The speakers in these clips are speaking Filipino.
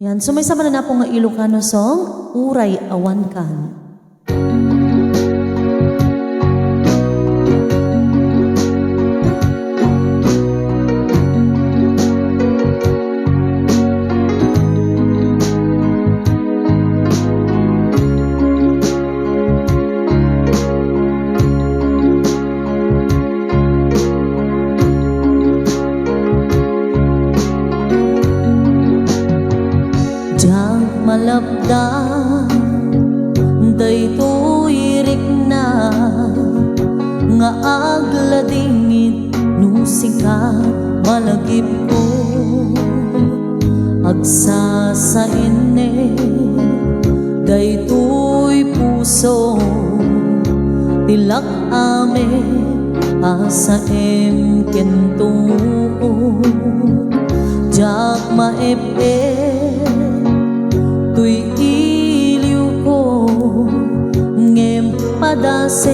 Yan, sumaysama na po nga Ilocano song, Uray Awan Kan. Diyan malabda, daytoy rikna, nga agladingit nusika malagip ko, agsa sa ine, daytoy puso, tilak ame, asa kento, jak maepe, tuy iliw ko ngem padase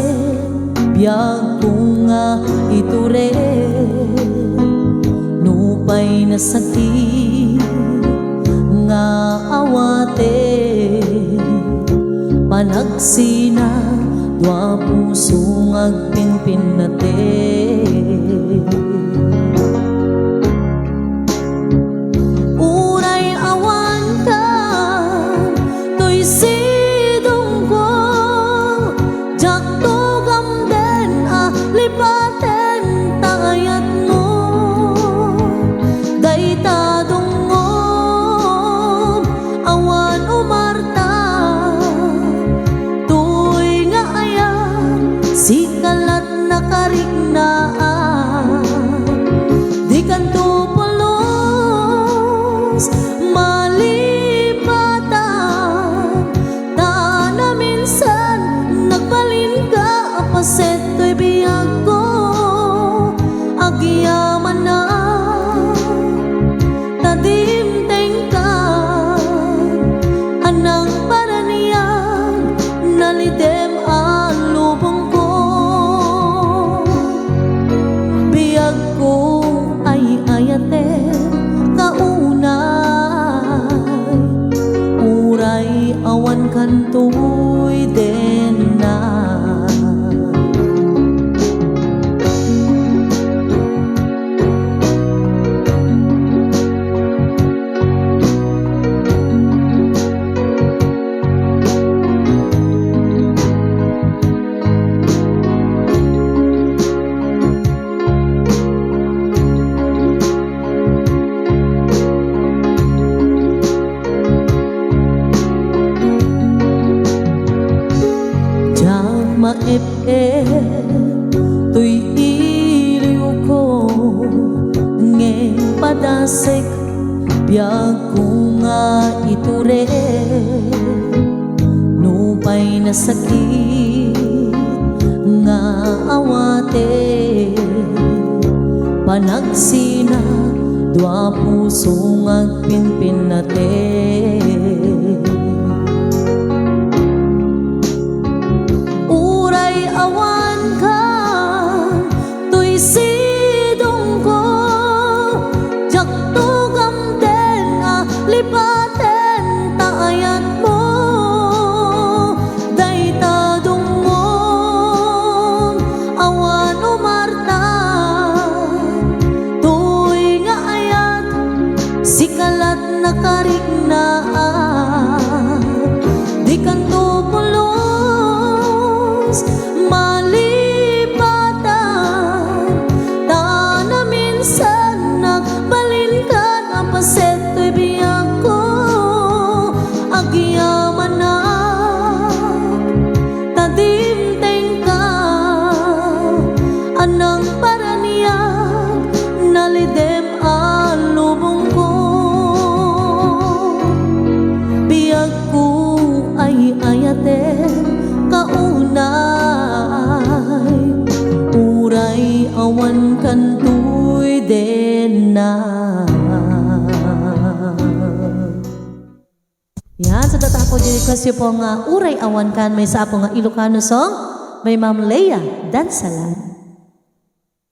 biag ko nga iture nupay na sakit nga awate panagsina dua puso ngagpinpinate. Sikalat na kariknaan, di kanto pulos, malipatan, ta na minsan nagbalin ka, apaset to'y biyag ko, agyaman na, tadimteng ka, anang paraniyan, nalidem ang lubong ko. Uray awan kan tuy den na. Maep-e tuy iliw ko ngem padasek biag ko nga iture nupay na sakit nga awate panagsina dua puso ngagpinpinate. Lipaten taayat mo, dayta dungom, awan umarta, tuy nga ayat, sikalat na kariknaan, di kanto pulos, malipatan, ta na minsan nagbalin ka, apaset to'y biyag ko, agyaman na, tadimteng ka, anang paraniyan, nalidem ang lubong ko. Biyag ko ay ayaten kaunay, uray awan kan tuy den na. Yan, sa tatapos yung request po nga Uray Awan Kan, may sa po nga Ilocano song, may Ma'am Leia Dansalan.